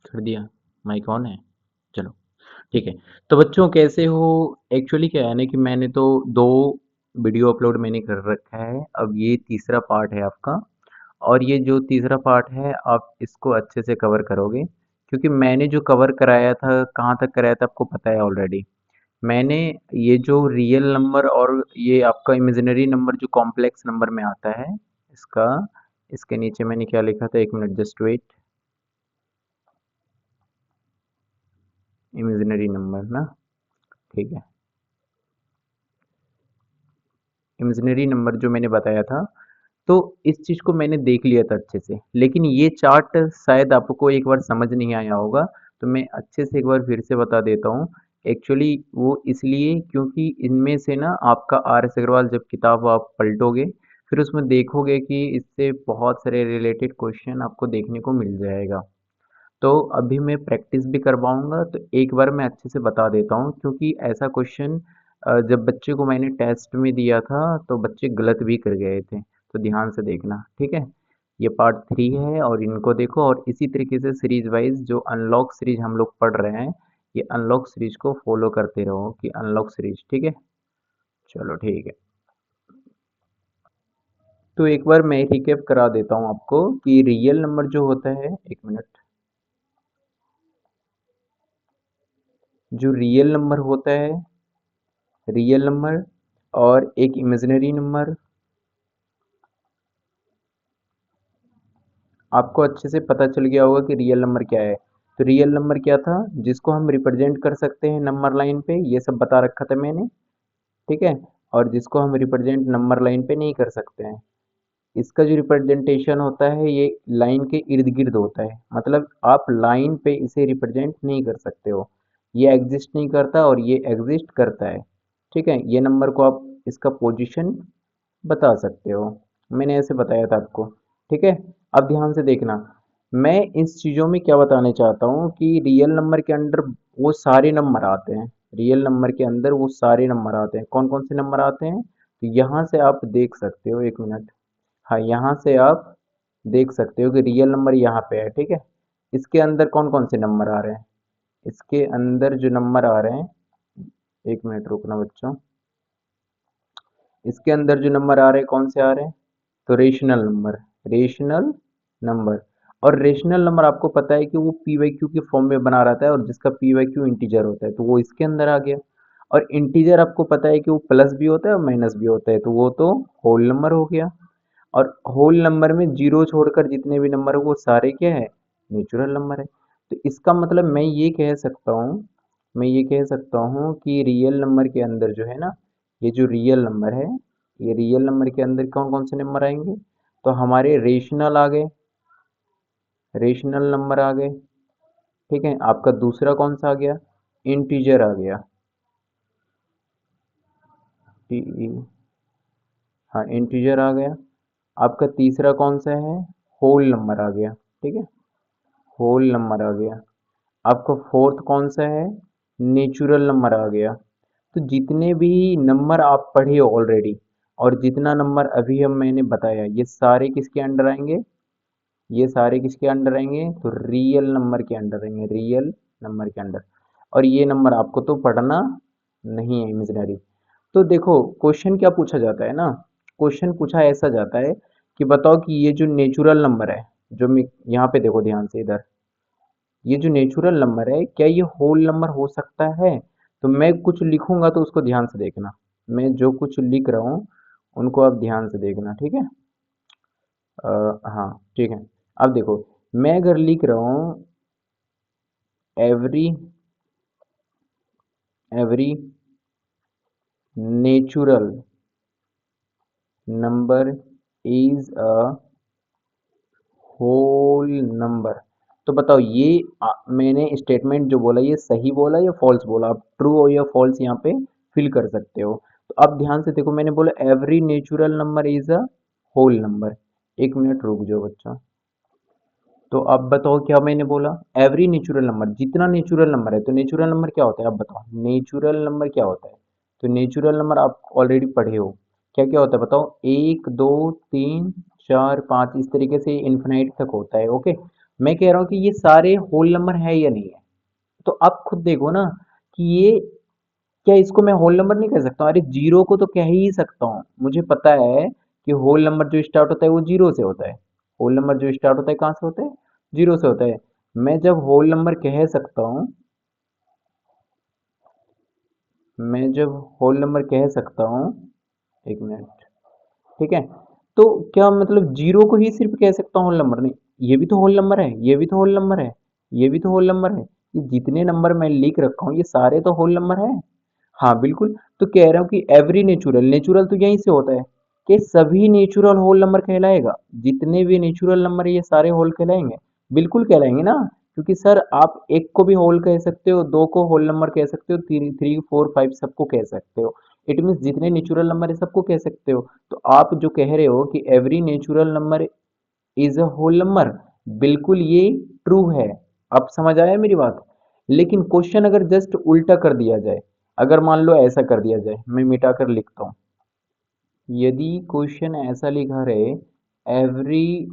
कर दिया। Mic on है। चलो ठीक है। तो बच्चों कैसे हो? एक्चुअली क्या है ना कि मैंने तो दो वीडियो अपलोड मैंने कर रखा है, अब ये तीसरा पार्ट है आपका। और ये जो तीसरा पार्ट है आप इसको अच्छे से कवर करोगे, क्योंकि मैंने जो कवर कराया था कहाँ तक कराया था आपको पता है ऑलरेडी। मैंने ये जो रियल नंबर और ये आपका इमेजिनरी नंबर जो कॉम्प्लेक्स नंबर में आता है इसका, इसके नीचे मैंने क्या लिखा था, एक minute just wait. Imaginary number ना, ठीक है। इमेजिनरी नंबर जो मैंने बताया था, तो इस चीज़ को मैंने देख लिया था अच्छे से, लेकिन ये चार्ट शायद आपको एक बार समझ नहीं आया होगा, तो मैं अच्छे से एक बार फिर से बता देता हूँ। एक्चुअली वो इसलिए क्योंकि इनमें से ना आपका आर एस अग्रवाल जब किताब आप पलटोगे, फिर उसमें देखोगे कि इससे बहुत सारे रिलेटेड क्वेश्चन आपको देखने को मिल जाएगा। तो अभी मैं प्रैक्टिस भी करवाऊँगा, तो एक बार मैं अच्छे से बता देता हूँ, क्योंकि ऐसा क्वेश्चन जब बच्चे को मैंने टेस्ट में दिया था तो बच्चे गलत भी कर गए थे। तो ध्यान से देखना, ठीक है? ये पार्ट 3 है और इनको देखो, और इसी तरीके से सीरीज वाइज जो अनलॉक सीरीज हम लोग पढ़ रहे हैं, ये अनलॉक सीरीज को फॉलो करते रहो कि अनलॉक सीरीज, ठीक है? चलो ठीक है। तो एक बार मैं रिकैप करा देता हूँ आपको कि रियल नंबर जो होता है, एक मिनट, जो रियल नंबर होता है, रियल नंबर और एक इमेजिनरी नंबर, आपको अच्छे से पता चल गया होगा कि रियल नंबर क्या है। तो रियल नंबर क्या था, जिसको हम रिप्रेजेंट कर सकते हैं नंबर लाइन पे, ये सब बता रखा था मैंने, ठीक है। और जिसको हम रिप्रेजेंट नंबर लाइन पे नहीं कर सकते हैं, इसका जो रिप्रेजेंटेशन होता है ये लाइन के इर्द गिर्द होता है, मतलब आप लाइन पे इसे रिप्रेजेंट नहीं कर सकते हो, ये एग्जिस्ट नहीं करता और ये एग्जिस्ट करता है, ठीक है। ये नंबर को आप इसका पोजीशन बता सकते हो, मैंने ऐसे बताया था आपको, ठीक है। अब ध्यान से देखना, मैं इस चीज़ों में क्या बताने चाहता हूँ कि रियल नंबर के अंदर वो सारे नंबर आते हैं, रियल नंबर के अंदर वो सारे नंबर आते हैं। कौन कौन से नंबर आते हैं, तो यहाँ से आप देख सकते हो, एक मिनट, हाँ यहाँ से आप देख सकते हो कि रियल नंबर यहाँ पे है, ठीक है। इसके अंदर कौन कौन से नंबर आ रहे हैं, इसके अंदर जो नंबर आ रहे हैं, एक मिनट रुकना बच्चों, इसके अंदर जो नंबर आ रहे हैं कौन से आ रहे हैं, तो रेशनल नंबर, रेशनल नंबर। और रेशनल नंबर आपको पता है कि वो पी वाई क्यू के फॉर्म में बना रहता है, और जिसका पी वाई क्यू इंटीजर होता है तो वो इसके अंदर आ गया। और इंटीजर आपको पता है कि वो प्लस भी होता है और माइनस भी होता है, तो वो तो होल नंबर हो गया। और होल नंबर में जीरो छोड़कर जितने भी नंबर है वो सारे क्या है, नेचुरल नंबर है। तो इसका मतलब मैं ये कह सकता हूँ कि रियल नंबर के अंदर जो है ना, ये जो रियल नंबर है, ये रियल नंबर के अंदर कौन कौन से नंबर आएंगे, तो हमारे रेशनल आ गए, रेशनल नंबर आ गए, ठीक है। आपका दूसरा कौन सा आ गया, इंटीजर आ गया, टी ई, हाँ इंटीजर आ गया। आपका तीसरा कौन सा है, होल नंबर आ गया, ठीक है, होल नंबर आ गया। आपका फोर्थ कौन सा है, नेचुरल नंबर आ गया। तो जितने भी नंबर आप पढ़े हो ऑलरेडी, और जितना नंबर अभी हम मैंने बताया, ये सारे किसके अंडर आएंगे, ये सारे किसके अंडर आएंगे, तो रियल नंबर के अंडर आएंगे, रियल नंबर के अंडर। और ये नंबर आपको तो पढ़ना नहीं है, इमेजिनरी। तो देखो क्वेश्चन क्या पूछा जाता है ना, क्वेश्चन पूछा ऐसा जाता है कि बताओ कि ये जो नेचुरल नंबर है, जो मैं यहाँ पे देखो ध्यान से इधर, ये जो नेचुरल नंबर है क्या ये होल नंबर हो सकता है। तो मैं कुछ लिखूंगा तो उसको ध्यान से देखना, मैं जो कुछ लिख रहा हूँ उनको आप ध्यान से देखना, ठीक है। हाँ ठीक है। अब देखो, मैं अगर लिख रहा हूँ every every natural number is a whole number, तो बताओ ये मैंने स्टेटमेंट जो बोला ये सही बोला या फॉल्स बोला, आप ट्रू और या फॉल्स यहाँ पे फिल कर सकते हो। तो अब ध्यान से देखो, मैंने बोला every natural number is a whole number, एक मिनट रुक जाओ बच्चा। तो अब बताओ क्या मैंने बोला, एवरी नेचुरल नंबर, जितना नेचुरल नंबर है, तो नेचुरल नंबर क्या होता है, अब बताओ नेचुरल नंबर क्या होता है। तो नेचुरल नंबर आप ऑलरेडी पढ़े हो, क्या क्या होता है बताओ, एक दो तीन चार पाँच, इस तरीके से इन्फिनाइट तक होता है, ओके। मैं कह रहा हूँ कि ये सारे होल नंबर है या नहीं है। तो आप खुद देखो ना कि ये, क्या इसको मैं होल नंबर नहीं कह सकता हूँ? अरे जीरो को तो कह ही सकता हूँ, मुझे पता है कि होल नंबर जो स्टार्ट होता है वो जीरो से होता है। होल नंबर जो स्टार्ट होता है कहाँ से होता है? जीरो से होता है। मैं जब होल नंबर कह सकता हूँ, मैं जब होल नंबर कह सकता हूँ, एक मिनट, ठीक है, तो क्या मतलब जीरो को ही सिर्फ कह सकता हूँ होल नंबर? नहीं, ये भी तो होल नंबर है, ये भी तो होल नंबर है, ये भी तो होल नंबर है। ये जितने नंबर मैं लिख रखा हूँ ये सारे तो होल नंबर है। हाँ बिल्कुल, तो कह रहा हूँ कि एवरी नेचुरल, नेचुरल तो यहीं से होता है कि सभी नेचुरल होल नंबर कहलाएगा। जितने भी नेचुरल नंबर ये सारे होल कहलाएंगे। बिल्कुल कहलाएंगे ना, क्योंकि सर आप एक को भी होल कह सकते हो, दो को होल नंबर कह सकते हो, थ्री थ्री फोर फाइव सबको कह सकते हो। इट मीन्स जितने नेचुरल नंबर है सबको कह सकते हो। तो आप जो कह रहे हो कि every natural number is a whole number, बिल्कुल ये ट्रू है। अब समझ आया मेरी बात? लेकिन क्वेश्चन अगर जस्ट उल्टा कर दिया जाए, अगर मान लो ऐसा कर दिया जाए, मैं मिटा कर लिखता हूँ। यदि क्वेश्चन ऐसा लिखा रहे, एवरी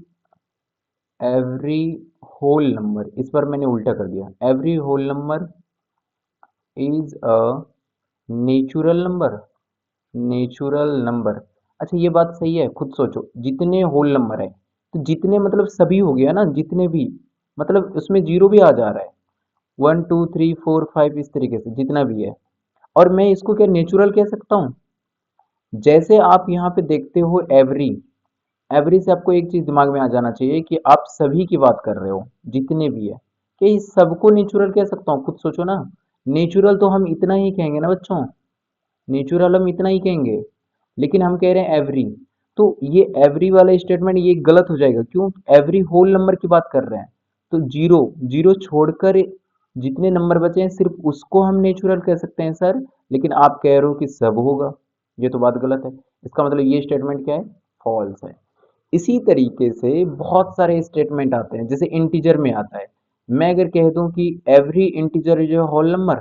एवरी होल नंबर, इस बार मैंने उल्टा कर दिया, every whole number is a natural number, natural number. अच्छा ये बात सही है, खुद सोचो, जितने होल नंबर है तो जितने मतलब सभी हो गया ना, जितने भी, मतलब उसमें जीरो भी आ जा रहा है, one two three four five इस तरीके से जितना भी है। और मैं इसको क्या नेचुरल कह सकता हूँ? जैसे आप यहाँ पे देखते हो एवरी, एवरी से आपको एक चीज दिमाग में आ जाना चाहिए कि आप सभी की बात कर रहे हो, जितने भी है। क्या इस सबको नेचुरल कह सकता हूँ? खुद सोचो ना। नेचुरल तो हम इतना ही कहेंगे ना बच्चों, नेचुरल हम इतना ही कहेंगे, लेकिन हम कह रहे हैं एवरी। तो ये एवरी वाला स्टेटमेंट ये गलत हो जाएगा, क्यों? एवरी होल नंबर की बात कर रहे हैं। तो जीरो, जीरो छोड़कर जितने नंबर बचे हैं सिर्फ उसको हम नेचुरल कह सकते हैं सर। लेकिन आप कह रहे हो कि सब होगा, ये तो बात गलत है। इसका मतलब ये स्टेटमेंट क्या है? फॉल्स है। इसी तरीके से बहुत सारे स्टेटमेंट आते हैं, जैसे इंटीजर में आता है। मैं अगर कह दूं कि every integer is a whole number,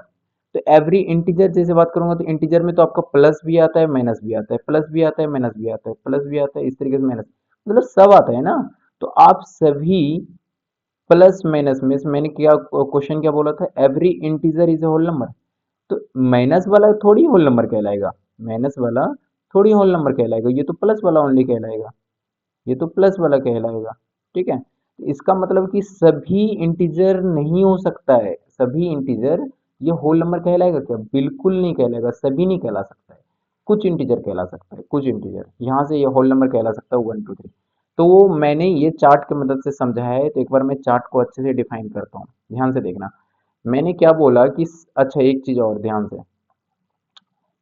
तो एवरी इंटीजर जैसे बात करूंगा तो इंटीजर में तो आपका प्लस भी आता है माइनस भी आता है, प्लस भी आता है माइनस भी आता है, प्लस भी आता है, इस तरीके से माइनस, मतलब सब आता है ना। तो आप सभी प्लस माइनस में से मैंने क्या क्वेश्चन क्या बोला था? Every integer is a whole number. तो माइनस वाला थोड़ी होल नंबर कहलाएगा, माइनस वाला थोड़ी होल नंबर कहलाएगा, ये तो प्लस वाला ओनली कहलाएगा, ये तो प्लस वाला कहलाएगा। ठीक है, तो इसका मतलब कि सभी इंटीजर नहीं हो सकता है, सभी इंटीजर ये होल नंबर कहलाएगा क्या? बिल्कुल नहीं कहलाएगा, सभी नहीं कहला सकता है। कुछ इंटीजर कहला सकता है, कुछ इंटीजर यहाँ से ये होल नंबर कहला सकता है, वन टू थ्री। तो वो मैंने ये चार्ट की मदद से समझाया है, तो एक बार मैं चार्ट को अच्छे से डिफाइन करता हूँ, ध्यान से देखना। मैंने क्या बोला कि अच्छा एक चीज और ध्यान से,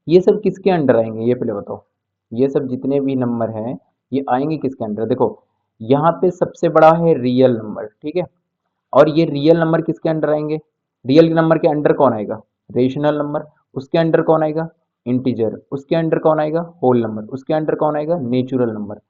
ये सब किसके अंडर आएंगे ये पहले बताओ। ये सब जितने भी नंबर हैं ये आएंगे किसके अंडर? देखो यहाँ पे सबसे बड़ा है रियल नंबर, ठीक है, और ये रियल नंबर किसके अंडर आएंगे? रियल नंबर के अंडर कौन आएगा? Rational number. उसके अंडर कौन आएगा? इंटीजर। उसके अंडर कौन आएगा? Whole number. उसके अंडर कौन आएगा? Natural number.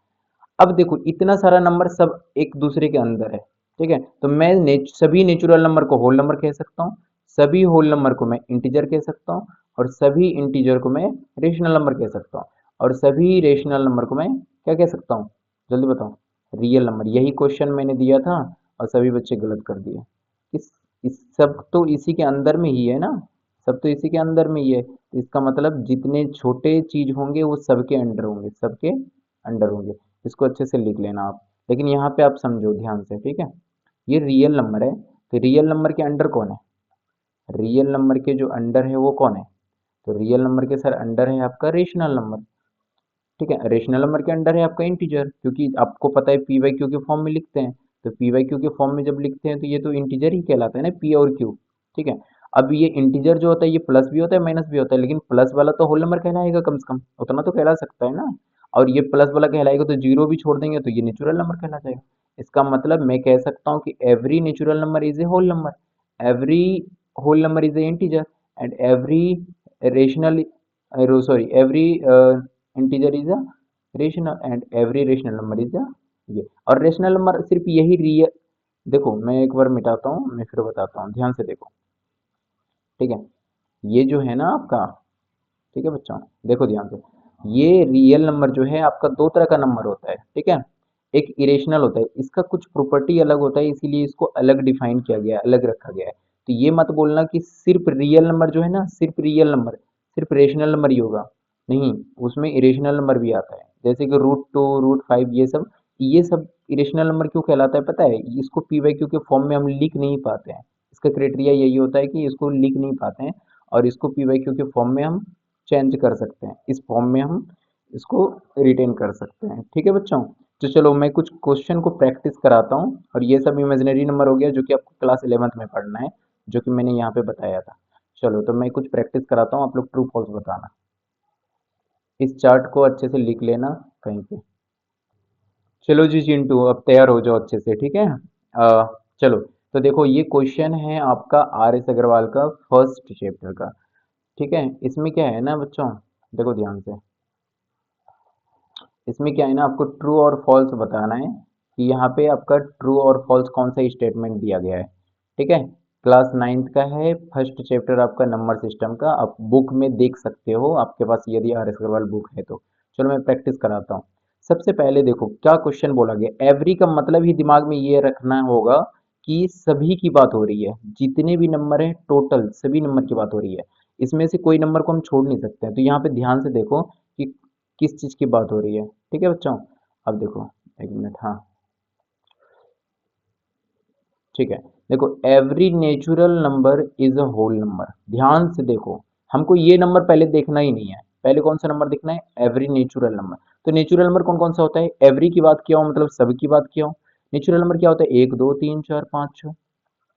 अब देखो इतना सारा नंबर सब एक दूसरे के अंदर है, ठीक है, तो मैं सभी नेचुरल नंबर को होल नंबर कह सकता हूँ, सभी होल नंबर को मैं इंटीजर कह सकता हूँ, और सभी इंटीजर को मैं रेशनल नंबर कह सकता हूँ, और सभी रेशनल नंबर को मैं क्या कह सकता हूँ? जल्दी बताओ। Real number. यही क्वेश्चन मैंने दिया था और सभी बच्चे गलत कर दिए। इस इस सब तो इसी के अंदर में ही है ना, सब तो इसी के अंदर में ही है। इसका मतलब जितने छोटे चीज होंगे वो सबके अंडर होंगे, सबके अंडर होंगे। इसको अच्छे से लिख लेना आप। लेकिन यहाँ पे आप समझो ध्यान से, ठीक है, ये रियल नंबर है, तो रियल नंबर के अंडर कौन है? रियल नंबर के जो अंडर है वो कौन है? तो रियल नंबर के सर अंडर है आपका रेशनल नंबर। ठीक है, रेशनल नंबर के अंडर है आपका इंटीजर, क्योंकि आपको पता है पी वाई क्यू के फॉर्म में लिखते हैं। तो पी वाई क्यू के फॉर्म में जब लिखते हैं तो ये तो इंटीजर ही कहलाता है ना, पी और क्यू। ठीक है, अब ये इंटीजर जो होता है ये प्लस भी होता है माइनस भी होता है, लेकिन प्लस वाला तो होल नंबर कहलाएगा, कम से कम उतना तो कहला सकता है ना। और ये प्लस वाला कहलाएगा तो जीरो भी छोड़ देंगे तो ये नेचुरल नंबर कहला जाएगा। इसका मतलब मैं कह सकता हूँ कि every natural number is a whole number, every whole number is a integer, and every rational, sorry, every integer is a rational, and every rational number is a, ये। और रेशनल नंबर सिर्फ यही रियल, देखो मैं एक बार मिटाता हूँ, मैं फिर बताता हूँ, ध्यान से देखो। ठीक है, ये जो है ना आपका, ठीक है बच्चों, देखो ध्यान से, ये रियल नंबर जो है आपका दो तरह का नंबर होता है, ठीक है। एक इरेशनल होता है, इसका कुछ प्रॉपर्टी अलग होता है, इसीलिए इसको अलग डिफाइन किया गया है, अलग रखा गया है। तो ये मत बोलना कि सिर्फ रियल नंबर जो है ना, सिर्फ रियल नंबर, सिर्फ रेशनल नंबर ही होगा। नहीं, उसमें इरेशनल नंबर भी आता है, जैसे कि √2, √5, ये सब इरेशनल नंबर क्यों कहलाता है पता है? इसको पी वाई क्यू के फॉर्म में हम लिख नहीं पाते हैं। इसका क्राइटेरिया यही होता है कि इसको लिख नहीं पाते हैं, और इसको पी वाई क्यू के फॉर्म में हम चेंज कर सकते हैं, इस फॉर्म में हम इसको रिटेन कर सकते हैं। ठीक है बच्चों, तो चलो मैं कुछ क्वेश्चन को प्रैक्टिस कराता हूँ, और ये सब इमेजिनरी नंबर हो गया जो कि आपको क्लास 11th में पढ़ना है, जो कि मैंने यहाँ पे बताया था। चलो तो मैं कुछ प्रैक्टिस कराता हूँ, आप लोग ट्रू फॉल्स बताना। इस चार्ट को अच्छे से लिख लेना कहीं पे। चलो जी चिंटू, अब तैयार हो जाओ अच्छे से, ठीक है। चलो, तो देखो ये क्वेश्चन है आपका RS अग्रवाल का फर्स्ट चैप्टर का। ठीक है, इसमें क्या है ना बच्चों, देखो ध्यान से, इसमें क्या है ना, आपको ट्रू और फॉल्स बताना है कि यहाँ पे आपका ट्रू और फॉल्स कौन सा स्टेटमेंट दिया गया है। ठीक है, क्लास 9th का है, फर्स्ट चैप्टर आपका नंबर सिस्टम का, आप बुक में देख सकते हो आपके पास यदि RS अग्रवाल बुक है तो। चलो मैं प्रैक्टिस कराता हूँ। सबसे पहले देखो क्या क्वेश्चन बोला गया, एवरी का मतलब ही दिमाग में ये रखना होगा कि सभी की बात हो रही है, जितने भी नंबर है टोटल सभी नंबर की बात हो रही है, इसमें से कोई नंबर को हम छोड़ नहीं सकते हैं। तो यहाँ पे ध्यान से देखो कि किस चीज़ की बात हो रही है। ठीक है बच्चों, अब देखो, एक मिनट, हाँ ठीक है। देखो, every natural number is a whole number, ध्यान से देखो, हमको ये नंबर पहले देखना ही नहीं है, पहले कौन सा नंबर देखना है, एवरी नेचुरल नंबर। तो नेचुरल नंबर कौन कौन सा होता है, एवरी की बात किया हो मतलब सभी की बात किया हो। नेचुरल नंबर क्या होता है, 1 2 3 4 5 6,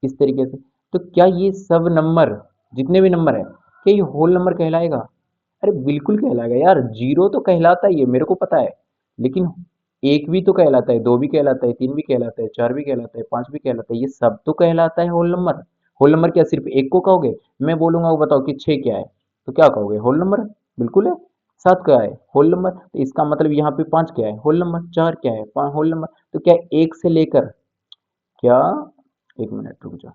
इस तरीके से। तो क्या ये सब नंबर, जितने भी नंबर है, क्या ये होल नंबर कहलाएगा? अरे बिल्कुल कहलाएगा यार, जीरो तो कहलाता ही है, मेरे को पता है, लेकिन एक भी तो कहलाता है, दो भी कहलाता है, तीन भी कहलाता है, चार भी कहलाता है, पांच भी कहलाता है, ये सब तो कहलाता है होल नंबर। होल नंबर क्या सिर्फ एक को कहोगे? मैं बोलूंगा वो बताओ कि छह क्या है, तो क्या कहोगे, होल नंबर बिल्कुल है। सात क्या है, होल नंबर, तो इसका मतलब यहाँ पे पांच क्या है, होल नंबर। चार क्या है, होल नंबर। तो क्या एक से लेकर, क्या, एक मिनट रुक जाओ,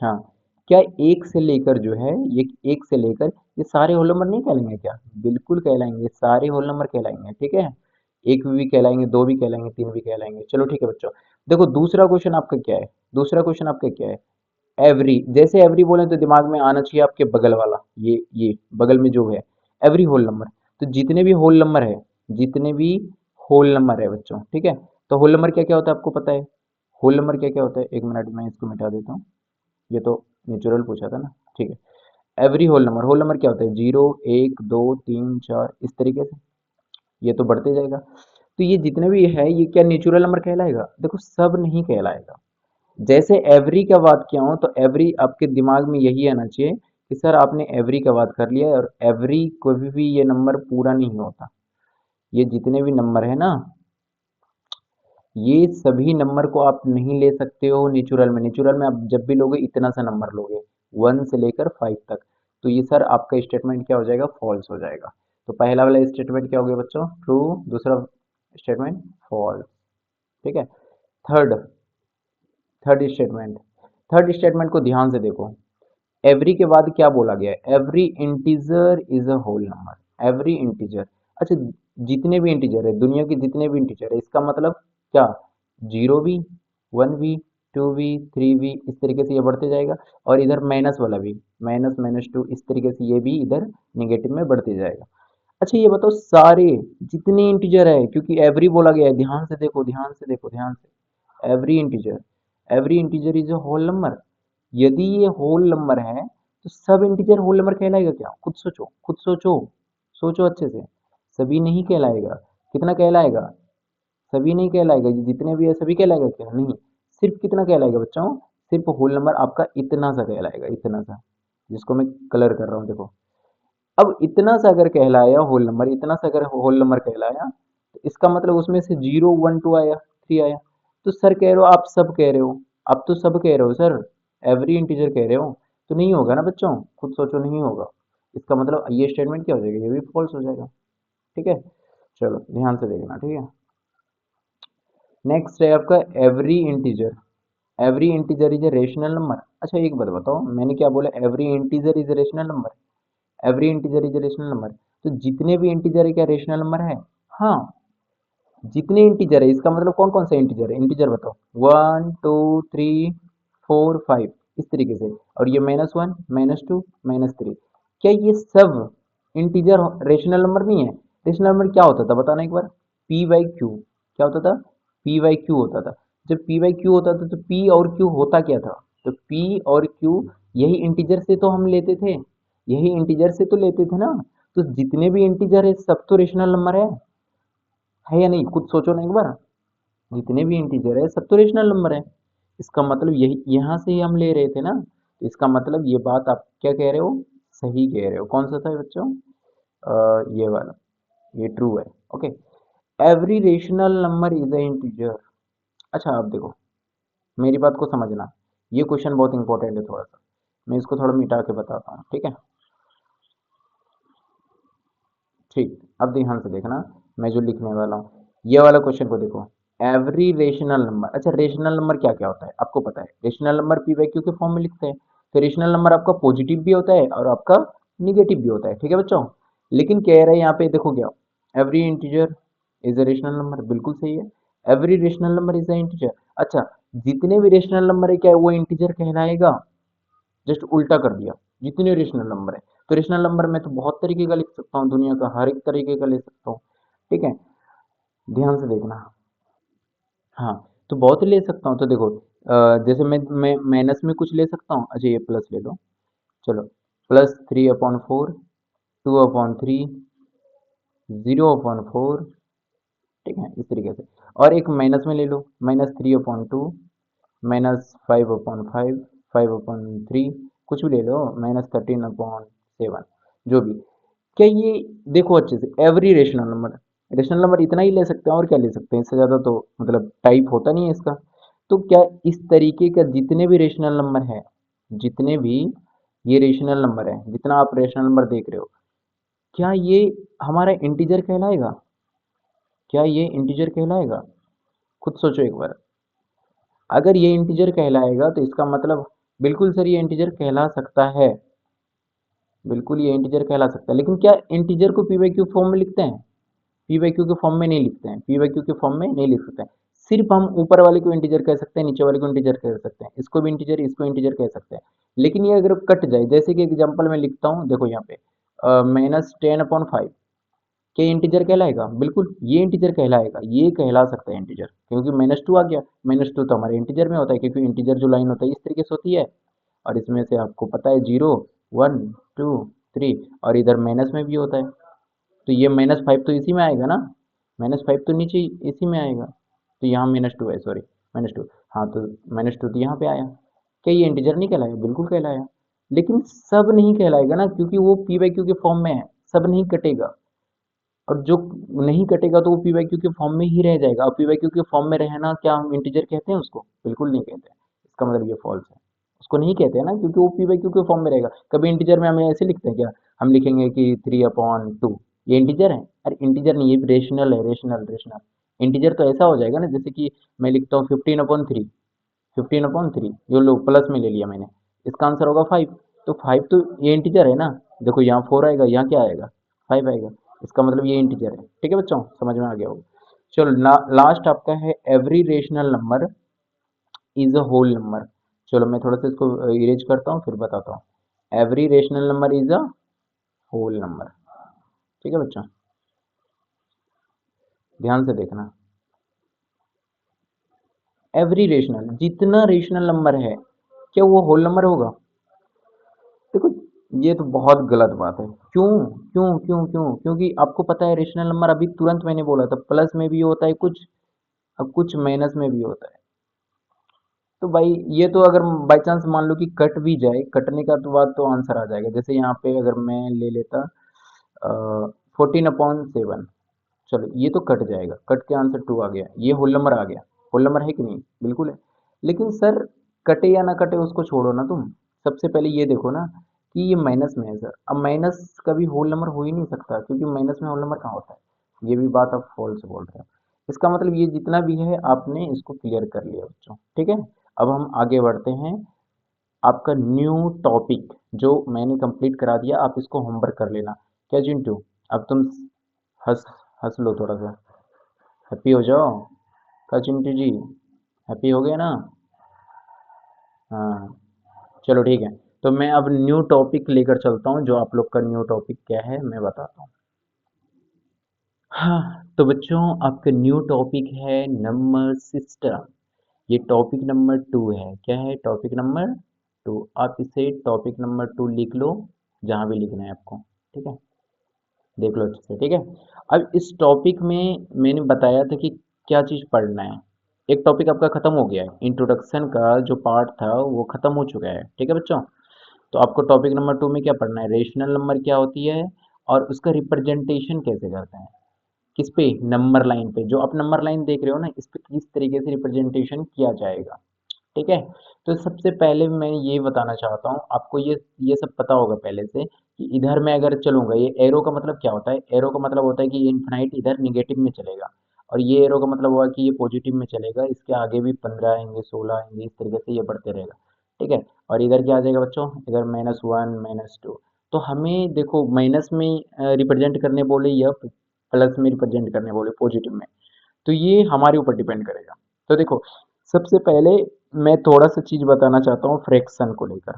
हाँ, क्या एक से लेकर जो है, ये एक से लेकर ये सारे होल नंबर नहीं कहलाएंगे क्या? बिल्कुल कहलाएंगे, सारे होल नंबर कहलाएंगे। ठीक है, एक भी कहलाएंगे, दो भी कहलाएंगे, तीन भी कहलाएंगे। चलो ठीक है बच्चों, देखो दूसरा क्वेश्चन आपका क्या है, दूसरा क्वेश्चन आपका क्या है, एवरी, जैसे एवरी बोले तो दिमाग में आना चाहिए आपके बगल वाला, ये बगल में जो है, एवरी होल नंबर। तो जितने भी होल नंबर है, जितने भी होल नंबर है बच्चों, ठीक है, तो होल नंबर क्या क्या होता है आपको पता है? होल नंबर क्या क्या होता है, एक मिनट में इसको मिटा देता हूँ, ये तो नेचुरल पूछा था ना। ठीक है, every whole number, whole number क्या होता है, 0 1 2 3 4, इस तरीके से, ये तो बढ़ते जाएगा। तो ये जितने भी है, ये क्या नेचुरल नंबर कहलाएगा? देखो सब नहीं कहलाएगा। जैसे एवरी का बात किया हूँ, तो एवरी आपके दिमाग में यही आना चाहिए कि सर आपने एवरी का बात कर लिया है, और एवरी कोई भी ये नंबर पूरा नहीं होता। ये जितने भी नंबर है ना, ये सभी नंबर को आप नहीं ले सकते हो नेचुरल में। नेचुरल में आप जब भी लोगे इतना सा नंबर लोगे, 1 से लेकर 5 तक। तो ये सर आपका स्टेटमेंट क्या हो जाएगा, फॉल्स हो जाएगा। तो पहला वाला स्टेटमेंट क्या हो गया बच्चों, ट्रू, दूसरा स्टेटमेंट फॉल्स। ठीक है, थर्ड, थर्ड स्टेटमेंट को ध्यान से देखो, एवरी के बाद क्या बोला गया है, every integer is a whole number, every integer. अच्छा, जितने भी इंटीजर है, दुनिया के जितने भी इंटीजर है, इसका मतलब क्या, जीरो भी, वन भी, टू भी, थ्री भी, इस तरीके से ये बढ़ते जाएगा। और इधर माइनस वाला भी, माइनस माइनस टू, इस तरीके से ये भी इधर निगेटिव में बढ़ते जाएगा। अच्छा ये बताओ, सारे जितने इंटीजर है, क्योंकि एवरी बोला गया है, ध्यान से देखो, ध्यान से देखो, ध्यान से, every integer is a whole number. यदि ये होल नंबर है, तो सब इंटीजर होल नंबर कहलाएगा क्या? खुद सोचो, खुद सोचो, सोचो अच्छे से। सभी नहीं कहलाएगा। कितना कहलाएगा? सभी नहीं कहलाएगा, ये जितने भी है सभी कहलाएगा क्या? नहीं। सिर्फ कितना कहलाएगा बच्चों, सिर्फ होल नंबर आपका इतना सा कहलाएगा, इतना सा, जिसको मैं कलर कर रहा हूँ देखो। अब इतना सा अगर कहलाया होल नंबर, इतना सा अगर होल नंबर कहलाया, तो इसका मतलब उसमें से 0 1 2 आया, 3 आया। तो सर कह रहे हो, आप सब कह रहे हो, अब तो सब कह रहे हो सर, एवरी इंटीजर कह रहे हो, तो नहीं होगा ना बच्चों, खुद सोचो, नहीं होगा। इसका मतलब ये स्टेटमेंट क्या हो जाएगा, ये भी फॉल्स हो जाएगा। ठीक है, चलो ध्यान से देखना, ठीक है। नेक्स्ट है आपका every integer, every integer is a rational number. अच्छा एक बात बताओ, मैंने क्या बोला, every integer is a rational number, every integer is a rational number. तो जितने भी इंटीजर है क्या रेशनल नंबर है? हाँ, जितने इंटीजर है, इसका मतलब कौन कौन सा इंटीजर है, इंटीजर बताओ। 1 2 3 4 5, इस तरीके से। और ये -1 -2 -3, क्या ये सब इंटीजर रेशनल नंबर नहीं है? रेशनल नंबर क्या होता था बताना एक बार। P by Q. क्या होता था? पी बाई क्यू होता था। जब पी बाई क्यू होता था तो पी और क्यू होता क्या था? तो पी और क्यू यही इंटीजर से तो हम लेते थे, यही इंटीजर से तो लेते थे ना। तो जितने भी इंटीजर है सब तो रेशनल नंबर है या नहीं? खुद सोचो ना एक बार। जितने भी इंटीजर है सब तो रेशनल नंबर है। इसका मतलब यही यहाँ से ही हम ले रहे थे ना। तो इसका मतलब ये बात आप क्या कह रहे हो, सही कह रहे हो। कौन सा था बच्चों? ये वाला, ये ट्रू है। Okay. Every rational number is a integer. अच्छा अब देखो, मेरी बात को समझना। ये क्वेश्चन बहुत इंपॉर्टेंट है थोड़ा सा, मैं इसको थोड़ा मिटा के बताता हूँ, ठीक है? ठीक, अब ध्यान से देखना, मैं जो लिखने वाला हूँ ये वाला क्वेश्चन को देखो। एवरी रेशनल नंबर, अच्छा रेशनल नंबर क्या क्या होता है आपको पता है? Rational number P by Q के फॉर्म में लिखते हैं। तो रेशनल नंबर आपका पॉजिटिव भी होता है और आपका निगेटिव भी होता है, ठीक है बच्चों? लेकिन कह रहे हैं यहाँ पे, देखो क्या, every integer is a rational number, बिल्कुल सही है। Every rational number is a integer. अच्छा, जितने भी रेशनल नंबर है क्या वो इंटीजर कहलाएगा? जस्ट उल्टा कर दिया, जितने रेशनल नंबर है। तो रेशनल नंबर मैं तो बहुत तरीके का लिख सकता हूँ, दुनिया का हर एक तरीके का ले सकता हूँ, ठीक है? ध्यान से देखना। हाँ, तो बहुत ले सकता हूँ। तो देखो जैसे मैं माइनस में कुछ ले सकता हूँ। अच्छा ये प्लस ले लो, चलो। +3/4, 2/3, 0/4, ठीक है, इस तरीके से। और एक माइनस में ले लो, -3/2, -5/5, 5/3, कुछ भी ले लो, -13/7, जो भी। क्या ये, देखो अच्छे से, every rational number, rational number इतना ही ले सकते हैं और क्या ले सकते हैं? इससे ज़्यादा तो मतलब टाइप होता नहीं है इसका। तो क्या इस तरीके का जितने भी रेशनल नंबर है, जितने भी ये रेशनल नंबर है, जितना आप रेशनल नंबर देख रहे हो, क्या ये हमारा इंटीजर कहलाएगा? क्या ये इंटीजर कहलाएगा? खुद सोचो एक बार। अगर ये इंटीजर कहलाएगा तो इसका मतलब, बिल्कुल सर ये इंटीजर कहला सकता है, बिल्कुल ये इंटीजर कहला सकता है। लेकिन क्या इंटीजर को पी बाई क्यू फॉर्म में लिखते हैं? पी बाई क्यू के फॉर्म में नहीं लिखते हैं, पी बाई क्यू के फॉर्म में नहीं लिख सकते हैं। सिर्फ हम ऊपर वाले को इंटीजर कह सकते हैं, नीचे वाले को इंटीजर कह सकते हैं, इसको भी इंटीजर, इसको इंटीजर कह सकते हैं। लेकिन ये अगर कट जाए, जैसे कि एग्जाम्पल में लिखता हूँ, देखो यहाँ पे -10/5, क्या इंटीजर कहलाएगा? बिल्कुल ये इंटीजर कहलाएगा, ये कहला सकता है इंटीजर, क्योंकि -2 आ गया। -2 तो हमारे इंटीजर में होता है, क्योंकि इंटीजर जो लाइन होता है इस तरीके से होती है। और इसमें से आपको पता है 0 1 2 3, और इधर माइनस में भी होता है। तो ये -5 तो इसी में आएगा ना, -5 तो नीचे इसी में आएगा। तो यहाँ -2 है, सॉरी, -2। हाँ तो -2 तो यहाँ पे आया। क्या ये इंटीजर नहीं कहलाया? बिल्कुल कहलाया। लेकिन सब नहीं कहलाएगा ना, क्योंकि वो पी बाई क्यू के फॉर्म में है, सब नहीं कटेगा। और जो नहीं कटेगा तो वो पी बाई क्यू के फॉर्म में ही रह जाएगा। और पी बाई क्यू के फॉर्म में रहना क्या हम इंटीजर कहते हैं उसको? बिल्कुल नहीं कहते हैं। इसका मतलब ये फॉल्स है, उसको नहीं कहते हैं ना, क्योंकि वो पी बाई क्यू के फॉर्म में रहेगा। कभी इंटीजर में हमें ऐसे लिखते हैं क्या? हम लिखेंगे कि 3/2, ये इंटीजर है? अरे इंटीजर नहीं, ये रेशनल है, रेशनल रेशनल। इंटीजर तो ऐसा हो जाएगा ना, जैसे कि मैं लिखता हूँ 15/3, 15/3, ये लो प्लस में ले लिया मैंने, इसका आंसर होगा 5। तो 5 तो ये इंटीजर है ना। देखो यहाँ 4 आएगा, यहाँ क्या आएगा? 5 आएगा। इसका मतलब ये इंटीजर है, ठीक है बच्चों? समझ में आ गया होगा। चलो लास्ट आपका है, every rational number is a whole number. चलो मैं थोड़ा सा इसको इरेज करता हूँ फिर बताता हूँ। Every rational number is a whole number, ठीक है बच्चों? ध्यान से देखना। एवरी रेशनल, जितना रेशनल नंबर है, क्या वो होल नंबर होगा? देखो, ये तो बहुत गलत बात है। क्यों? क्यों? क्योंकि आपको पता है रेशनल नंबर, अभी तुरंत मैंने बोला था, प्लस में भी होता है कुछ, अब कुछ माइनस में भी होता है। तो भाई ये तो अगर बाई चांस मान लो कि कट भी जाए, कटने का तो बाद तो आंसर आ जाएगा। जैसे यहाँ पे अगर मैं ले लेता 14/7, चलो ये तो कट जाएगा, कट के आंसर 2 आ गया, ये होल नंबर आ गया। होल नंबर है कि नहीं? बिल्कुल है। लेकिन सर कटे या ना कटे उसको छोड़ो ना तुम, सबसे पहले ये देखो ना कि ये माइनस में है सर। अब माइनस कभी होल नंबर हो ही नहीं सकता, क्योंकि माइनस में होल नंबर कहाँ होता है? ये भी बात आप फॉल्स बोल रहे हो। इसका मतलब ये जितना भी है आपने इसको क्लियर कर लिया बच्चों, ठीक है? अब हम आगे बढ़ते हैं। आपका न्यू टॉपिक जो मैंने कंप्लीट करा दिया, आप इसको होमवर्क कर लेना। क्या चिंटू? अब तुम हंस हंस लो थोड़ा सा। हैप्पी हो जाओ का चिंटू जी, हैप्पी हो गए ना? हाँ, चलो ठीक है। तो मैं अब न्यू टॉपिक लेकर चलता हूँ, जो आप लोग का न्यू टॉपिक क्या है मैं बताता हूँ। हाँ, तो बच्चों आपका न्यू टॉपिक है नंबर सिस्टम। ये टॉपिक नंबर 2 है। क्या है? Topic number 2। आप इसे टॉपिक नंबर 2 लिख लो, जहाँ भी लिखना है आपको। ठीक है, देख लो अच्छे से। ठीक है, अब इस टॉपिक में मैंने बताया था कि क्या चीज़ पढ़ना है। एक टॉपिक आपका खत्म हो गया है, इंट्रोडक्शन का जो पार्ट था वो खत्म हो चुका है। ठीक है बच्चों, तो आपको टॉपिक नंबर 2 में क्या पढ़ना है? रेशनल नंबर क्या होती है और उसका रिप्रेजेंटेशन कैसे करते हैं। किस पे? नंबर लाइन पे। जो आप नंबर लाइन देख रहे हो ना, इस पे किस तरीके से रिप्रेजेंटेशन किया जाएगा। ठीक है, तो सबसे पहले मैं ये बताना चाहता हूँ आपको, ये सब पता होगा पहले से कि इधर मैं अगर चलूंगा, ये एरो का मतलब क्या होता है? एरो का मतलब होता है कि ये इन्फिनाइट इधर निगेटिव में चलेगा, और ये एरो का मतलब हुआ कि ये पॉजिटिव में चलेगा। इसके आगे भी 15 आएंगे, 16 आएंगे, इस तरीके से ये बढ़ते रहेगा। ठीक है, और इधर क्या आ जाएगा बच्चों? इधर -1 -2। तो हमें देखो माइनस में रिप्रेजेंट करने बोले या प्लस में रिप्रेजेंट करने बोले, पॉजिटिव में, तो ये हमारे ऊपर डिपेंड करेगा। तो देखो, सबसे पहले मैं थोड़ा सा चीज़ बताना चाहता हूँ फ्रैक्शन को लेकर।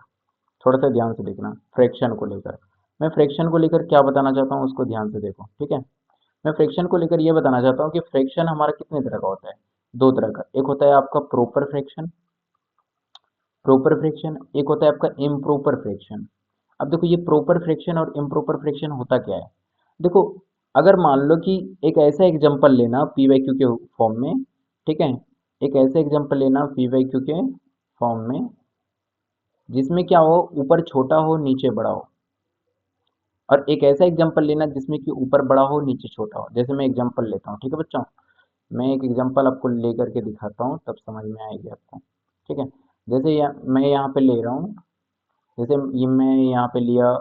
थोड़ा सा ध्यान से देखना, फ्रैक्शन को लेकर। मैं फ्रैक्शन को लेकर क्या बताना चाहता हूँ उसको ध्यान से देखो। ठीक है, मैं फ्रैक्शन को लेकर ये बताना चाहता हूँ कि फ्रैक्शन हमारा कितने तरह का होता है? दो तरह का। एक होता है आपका प्रॉपर फ्रैक्शन, प्रॉपर फ्रैक्शन। एक होता है आपका इम्प्रॉपर फ्रैक्शन। अब देखो, ये प्रॉपर फ्रैक्शन और इम्प्रॉपर फ्रैक्शन होता क्या है? देखो, अगर मान लो कि एक ऐसा एग्जांपल लेना पी वाई क्यू के फॉर्म में। ठीक है, एक ऐसा एग्जांपल लेना पी वाई क्यू के फॉर्म में, जिसमें क्या हो? ऊपर छोटा हो नीचे बड़ा हो। और एक ऐसा एग्जांपल लेना जिसमें कि ऊपर बड़ा हो नीचे छोटा हो। जैसे मैं एग्जांपल लेता हूँ, ठीक है बच्चों, मैं एक एग्जांपल आपको लेकर के दिखाता हूँ, तब समझ में आएगी आपको। ठीक है, जैसे मैं यहाँ पे ले रहा हूँ, जैसे ये मैं यहाँ पे लिया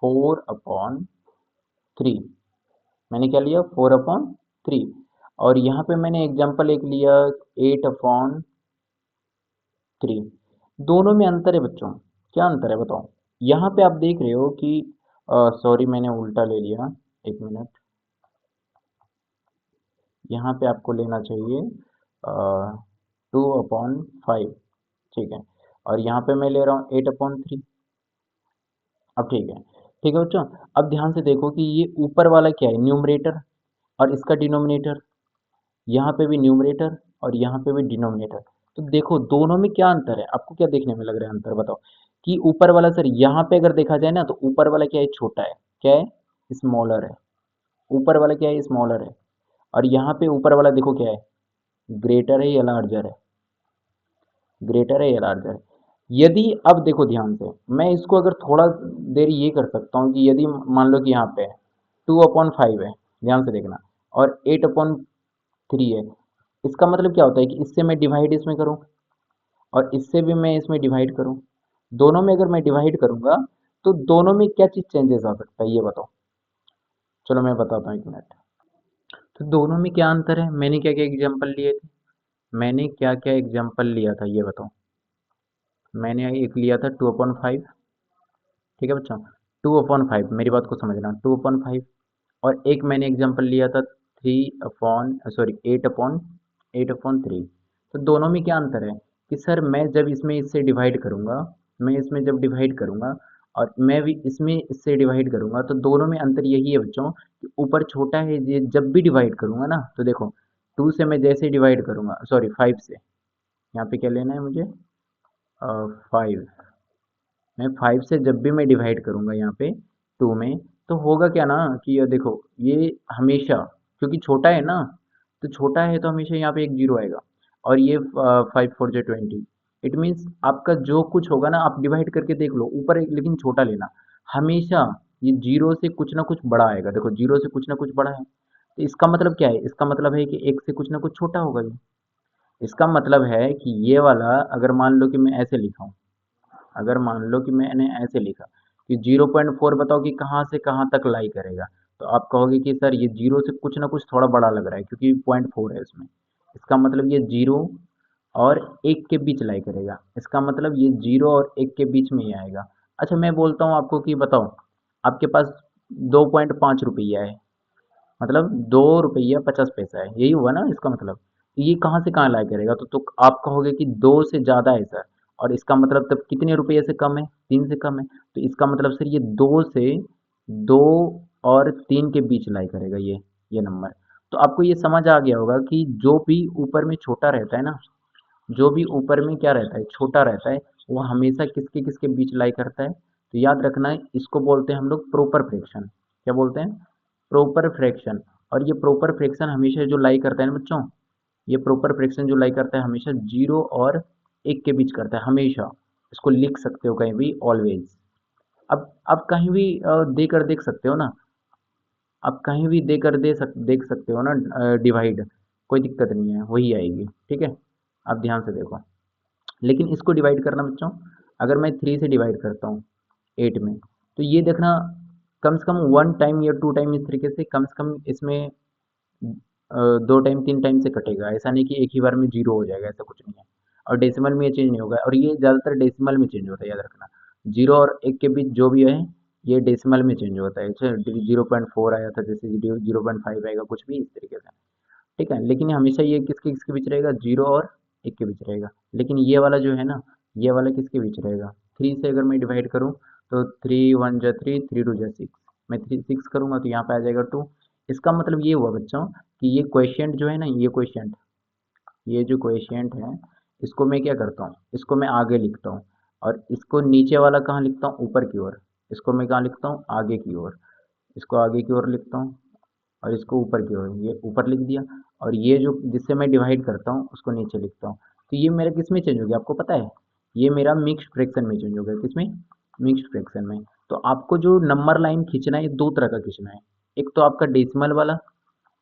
4/3। मैंने क्या लिया? 4/3। और यहाँ पे मैंने एग्जांपल एक लिया 8/3। दोनों में अंतर है बच्चों। क्या अंतर है बताओ? यहाँ पे आप देख रहे हो कि सॉरी मैंने उल्टा ले लिया, एक मिनट। यहाँ पे आपको लेना चाहिए 2/5। ठीक है, और यहाँ पे मैं ले रहा हूँ 8/3। अब ठीक है, ठीक है बच्चों। अब ध्यान से देखो कि ये ऊपर वाला क्या है? न्यूमरेटर, और इसका डिनोमिनेटर। यहाँ पे भी न्यूमरेटर और यहाँ पे भी डिनोमिनेटर। तो देखो दोनों में क्या अंतर है? आपको क्या देखने में लग रहा है अंतर बताओ? कि ऊपर वाला, सर यहाँ पे अगर देखा जाए ना, तो ऊपर वाला क्या है? छोटा है। क्या है? स्मॉलर है। ऊपर वाला क्या है? स्मॉलर है। और यहाँ पे ऊपर वाला देखो क्या है? ग्रेटर है या लार्जर है? ग्रेटर है या लार्जर है? यदि, अब देखो ध्यान से, मैं इसको अगर थोड़ा देर ये कर सकता हूँ कि यदि मान लो कि यहाँ पे 2/5 है, ध्यान से देखना, और 8/3 है। इसका मतलब क्या होता है कि इससे मैं डिवाइड इसमें करूँ, और इससे भी मैं इसमें डिवाइड करूँ। दोनों में अगर मैं डिवाइड करूँगा, तो दोनों में क्या चीज़ चेंजेस आ सकता है ये बताओ? चलो मैं बताता हूँ, एक मिनट। तो दोनों में क्या अंतर है? मैंने क्या क्या एग्जाम्पल लिए थे? मैंने क्या क्या एग्जाम्पल लिया था ये बताओ? मैंने एक लिया था 2/5। ठीक है बच्चों, 2/5, मेरी बात को समझना, 2/5। और एक मैंने एग्जांपल लिया था 8/3। तो दोनों में क्या अंतर है? कि सर मैं जब इसमें इससे डिवाइड करूंगा, मैं इसमें जब डिवाइड करूंगा, और मैं भी इसमें इससे डिवाइड करूंगा, तो दोनों में अंतर यही है बच्चों कि ऊपर छोटा है। ये जब भी डिवाइड करूंगा ना, तो देखो 2 से मैं जैसे डिवाइड करूंगा, सॉरी 5 से, यहाँ पे क्या लेना है मुझे? 5। मैं 5 से जब भी मैं डिवाइड करूंगा यहाँ पे 2 में, तो होगा क्या ना कि ये देखो, ये हमेशा, क्योंकि छोटा है ना, तो छोटा है तो हमेशा यहाँ पे एक जीरो आएगा। और ये 5 4 जा 20। इट मीन्स आपका जो कुछ होगा ना, आप डिवाइड करके देख लो, ऊपर एक लेकिन छोटा लेना। हमेशा ये जीरो से कुछ ना कुछ बड़ा आएगा। देखो जीरो से कुछ ना कुछ बड़ा है, तो इसका मतलब क्या है? इसका मतलब है कि एक से कुछ ना कुछ छोटा होगा ये। इसका मतलब है कि ये वाला, अगर मान लो कि मैं ऐसे लिखा हूँ, अगर मान लो कि मैंने ऐसे लिखा कि 0.4 बताओ कि कहाँ से कहाँ तक लाई करेगा, तो आप कहोगे कि सर ये जीरो से कुछ ना कुछ थोड़ा बड़ा लग रहा है क्योंकि 0.4 है इसमें। इसका मतलब ये जीरो और एक के बीच लाई करेगा। इसका मतलब ये जीरो और एक के बीच में ही आएगा। अच्छा मैं बोलता हूँ आपको कि बताओ, आपके पास 2.5 रुपया है, मतलब 2 रुपया 50 पैसा है, यही हुआ ना इसका मतलब। तो ये कहाँ से कहाँ ला करेगा, तो आप कहोगे कि 2 से ज़्यादा है सर, और इसका मतलब तब कितने रुपये से कम है, 3 से कम है, तो इसका मतलब सर ये 2 और 3 के बीच लाई करेगा ये नंबर। तो आपको ये समझ आ गया होगा कि जो भी ऊपर में छोटा रहता है ना, जो भी ऊपर में क्या रहता है, छोटा रहता है, वो हमेशा किसके किसके बीच लाई करता है, तो याद रखना है, इसको बोलते हैं हम लोग प्रॉपर फ्रैक्शन। क्या बोलते हैं? Proper fraction. और ये प्रॉपर फ्रैक्शन हमेशा जो लाई करता है ना बच्चों, ये प्रॉपर फ्रैक्शन जो लाई करता है हमेशा 0 और 1 के बीच करता है हमेशा। इसको लिख सकते हो कहीं भी, ऑलवेज। अब कहीं भी देकर देख सकते हो ना, आप कहीं भी देख सकते हो ना, डिवाइड, कोई दिक्कत नहीं है, वही आएगी। ठीक है, आप ध्यान से देखो। लेकिन इसको डिवाइड करना बच्चों, अगर मैं 3 से डिवाइड करता हूँ 8 में, तो ये देखना कम से कम 1 टाइम या 2 टाइम इस तरीके से कम से कम इसमें 2 टाइम 3 टाइम से कटेगा। ऐसा नहीं कि एक ही बार में 0 हो जाएगा, ऐसा कुछ नहीं है। और डेसिमल में ये चेंज नहीं होगा, और ये ज़्यादातर डेसिमल में चेंज होता है, याद रखना। 0 और 1 के बीच जो भी है, ये डेसिमल में चेंज होता है। जैसे 0.4 आया था, जैसे 0.5 आएगा, कुछ भी इस तरीके से। ठीक है, लेकिन हमेशा ये किसके किसके बीच रहेगा, 0 और 1 के बीच रहेगा। लेकिन ये वाला जो है ना, ये वाला किसके बीच रहेगा, 3 से अगर मैं डिवाइड करूँ, तो 3 1 जा 3, 3 2 जा 6, मैं 6 करूँगा तो यहाँ पे आ जाएगा 2। इसका मतलब ये हुआ बच्चों कि ये क्वेश्चन जो है ना, ये जो क्वेश्चन है, इसको मैं क्या करता हूँ, इसको मैं आगे लिखता हूँ, और इसको नीचे वाला कहाँ लिखता हूँ, ऊपर की ओर। इसको मैं कहाँ लिखता हूँ, आगे की ओर। इसको आगे की ओर लिखता हूँ, और इसको ऊपर की ओर, ये ऊपर लिख दिया। और ये जो जिससे मैं डिवाइड करता हूँ उसको नीचे लिखता हूँ। तो ये मेरा किस में चेंज हो गया आपको पता है, ये मेरा मिक्स्ड फ्रैक्शन में चेंज हो गया। किसमें? मिक्स्ड फ्रैक्शन में। तो आपको जो नंबर लाइन खींचना है, ये दो तरह का खींचना है। एक तो आपका डेसिमल वाला,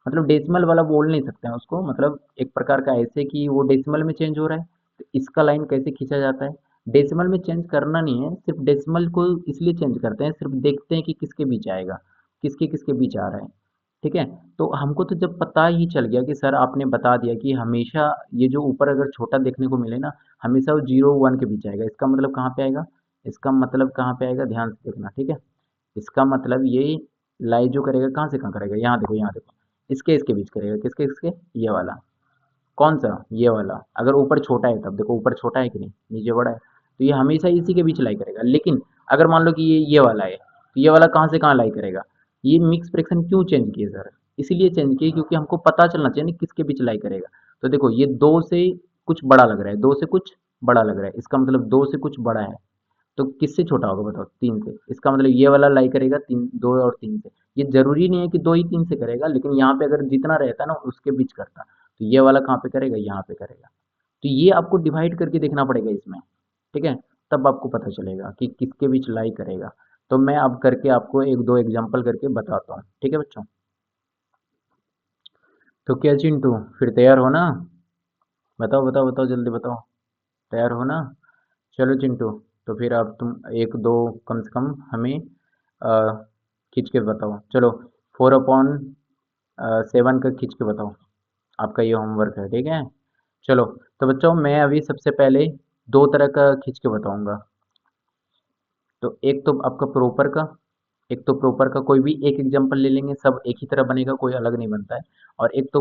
मतलब डेसिमल वाला बोल नहीं सकते हैं उसको, मतलब एक प्रकार का ऐसे कि वो डेसिमल में चेंज हो रहा है। तो इसका लाइन कैसे खींचा जाता है, डेसिमल में चेंज करना नहीं है, सिर्फ डेसिमल को इसलिए चेंज करते हैं, सिर्फ देखते हैं कि किसके बीच आएगा, किसके किसके बीच आ रहा है। ठीक है, तो हमको तो जब पता ही चल गया कि सर आपने बता दिया कि हमेशा ये जो ऊपर अगर छोटा देखने को मिले ना, हमेशा वो 0 1 के बीच आएगा, इसका मतलब कहाँ पे आएगा, इसका मतलब कहाँ पे आएगा, ध्यान से देखना। ठीक है, इसका मतलब ये लाई जो करेगा कहाँ से कहाँ करेगा, यहाँ देखो, यहाँ देखो, इसके इसके बीच करेगा, किसके इसके, ये वाला। कौन सा, ये वाला। अगर ऊपर छोटा है तब देखो, ऊपर छोटा है कि नहीं, नीचे बड़ा है, तो ये हमेशा इसी के बीच लाई करेगा। लेकिन अगर मान लो कि ये वाला है, तो ये वाला कहाँ से कहाँ लाई करेगा। ये मिक्स फ्रैक्शन क्यों चेंज किए सर, इसीलिए चेंज किए क्योंकि हमको पता चलना चाहिए ना किसके बीच लाई करेगा। तो देखो ये 2 से कुछ बड़ा लग रहा है, 2 से कुछ बड़ा लग रहा है, इसका मतलब 2 से कुछ बड़ा है। तो किससे छोटा होगा बताओ, 3 से। इसका मतलब ये वाला लाई करेगा 2 और 3 से। ये जरूरी नहीं है कि 2 ही 3 से करेगा, लेकिन यहाँ पे अगर जितना रहता ना उसके बीच करता, तो ये वाला कहाँ पे करेगा, यहाँ पे करेगा। तो ये आपको डिवाइड करके देखना पड़ेगा इसमें। ठीक है, तब आपको पता चलेगा कि किसके बीच लाई करेगा। तो मैं अब करके आपको एक दो एग्जांपल करके बताता हूँ। ठीक है बच्चों, तो क्या चिंटू, फिर तैयार हो ना? बताओ बताओ बताओ, जल्दी बताओ, तैयार हो ना? चलो चिंटू, तो फिर अब तुम एक दो कम से कम हमें खींच के बताओ। चलो, 4/7 का खींच के बताओ, आपका ये होमवर्क है। ठीक है, चलो। तो बच्चों मैं अभी सबसे पहले दो तरह का खींच के बताऊंगा। तो एक तो आपका प्रॉपर का, एक तो प्रॉपर का कोई भी एक एग्जांपल ले लेंगे, सब एक ही तरह बनेगा, कोई अलग नहीं बनता है। और एक तो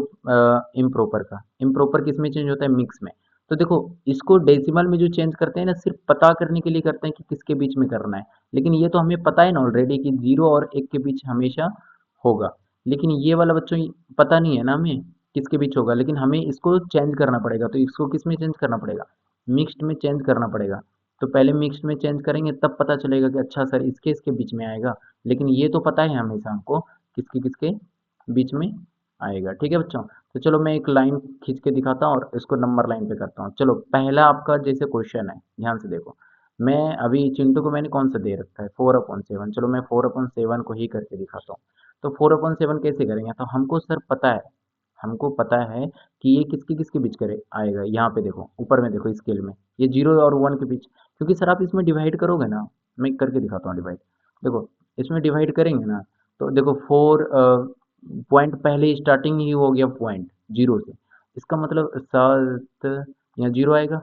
इम्प्रॉपर का। इम्प्रॉपर किस में चेंज होता है, मिक्स में। तो देखो, इसको डेसिमल में जो चेंज करते हैं ना, सिर्फ पता करने के लिए करते हैं कि किसके बीच में करना है। लेकिन ये तो हमें पता है ना ऑलरेडी कि 0 और 1 के बीच हमेशा होगा। लेकिन ये वाला बच्चों पता नहीं है ना हमें किसके बीच होगा, लेकिन हमें इसको चेंज करना पड़ेगा। तो इसको किस में चेंज करना पड़ेगा, मिक्स्ड में चेंज करना पड़ेगा। तो पहले मिक्स्ड में चेंज करेंगे, तब पता चलेगा कि अच्छा सर इसके इसके बीच में आएगा। लेकिन ये तो पता है हमेशा हमको किसके किसके बीच में आएगा। ठीक है बच्चों, तो चलो मैं एक लाइन खींच के दिखाता हूँ और इसको नंबर लाइन पे करता हूँ। चलो, पहला आपका जैसे क्वेश्चन है, ध्यान से देखो। मैं अभी चिंटू को मैंने कौन सा दे रखा है, 4/7। चलो मैं 4/7 को ही करके दिखाता हूँ। तो 4/7 कैसे करेंगे, तो हमको सर पता है, हमको पता है कि ये किसके किसके बीच करे आएगा। यहाँ पे देखो, ऊपर में देखो स्केल में, ये 0 और 1 के बीच। क्योंकि सर आप इसमें डिवाइड करोगे ना, मैं करके दिखाता हूँ डिवाइड। देखो, इसमें डिवाइड करेंगे ना, तो देखो 4 पॉइंट पहले स्टार्टिंग ही हो गया पॉइंट 0 से। इसका मतलब 7 यहाँ 0 आएगा।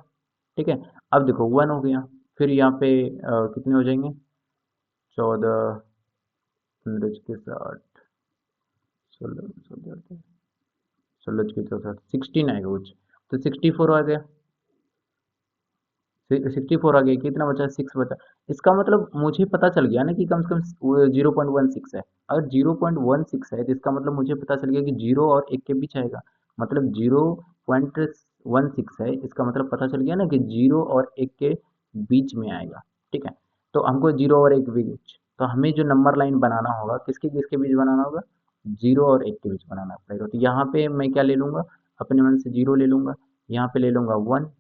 ठीक है, अब देखो 1 हो गया, फिर यहाँ पे कितने हो जाएंगे, 14, 15 के 60, 16 16 16 की 16 आएगा कुछ, तो 64 आ गया। 64 आ गया, कितना बचा? 6 बचा। इसका मतलब मुझे पता चल गया ना कि कम से कम 0.16 है। अगर 0.16 है तो इसका मतलब मुझे पता चल गया कि जीरो और एक के बीच आएगा। मतलब 0.16 है, इसका मतलब पता चल गया ना कि जीरो और एक के बीच में आएगा। ठीक है, तो हमको जीरो और एक के बीच, तो हमें जो नंबर लाइन बनाना होगा किसके किसके बीच बनाना होगा? जीरो और एक के बीच बनाना पड़ेगा। तो यहाँ पे मैं क्या ले लूंगा? अपने मन से जीरो ले लूंगा, यहाँ पे ले लूंगा वन,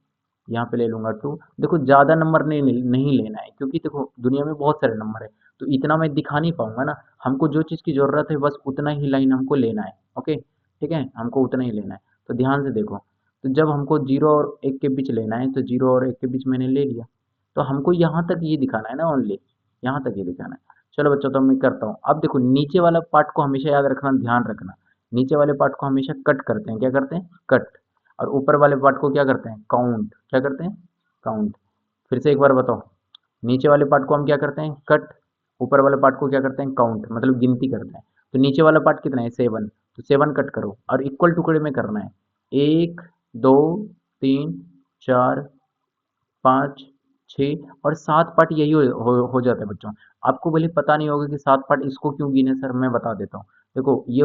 यहाँ पे ले लूंगा टू। देखो ज़्यादा नंबर नहीं लेना है, क्योंकि देखो दुनिया में बहुत सारे नंबर है, तो इतना मैं दिखा नहीं पाऊंगा ना। हमको जो चीज़ की ज़रूरत है बस उतना ही लाइन हमको लेना है। ओके, ठीक है, हमको उतना ही लेना है। तो ध्यान से देखो, तो जब हमको जीरो और एक के बीच लेना है तो जीरो और एक के बीच मैंने ले लिया, तो हमको यहाँ तक ये दिखाना है ना, ओनली यहाँ तक ये दिखाना है। चलो बच्चों, तो मैं करता हूँ। अब देखो नीचे वाला पार्ट को हमेशा याद रखना, ध्यान रखना, नीचे वाले पार्ट को हमेशा कट करते हैं। क्या करते हैं? कट। और ऊपर वाले पार्ट को क्या करते हैं? काउंट। क्या करते हैं? काउंट। फिर से एक बार बताओ, नीचे वाले पार्ट को हम क्या करते हैं? कट। ऊपर वाले पार्ट को क्या करते हैं? काउंट, मतलब गिनती करते हैं। तो नीचे वाला पार्ट कितना है? 7, तो 7 कट करो और इक्वल टुकड़े में करना है। 1 2 3 4 5 6 और 7 पार्ट यही हो जाता है बच्चों। आपको भले पता नहीं होगा कि 7 पार्ट इसको क्यों गिने सर, मैं बता देता हूँ। देखो ये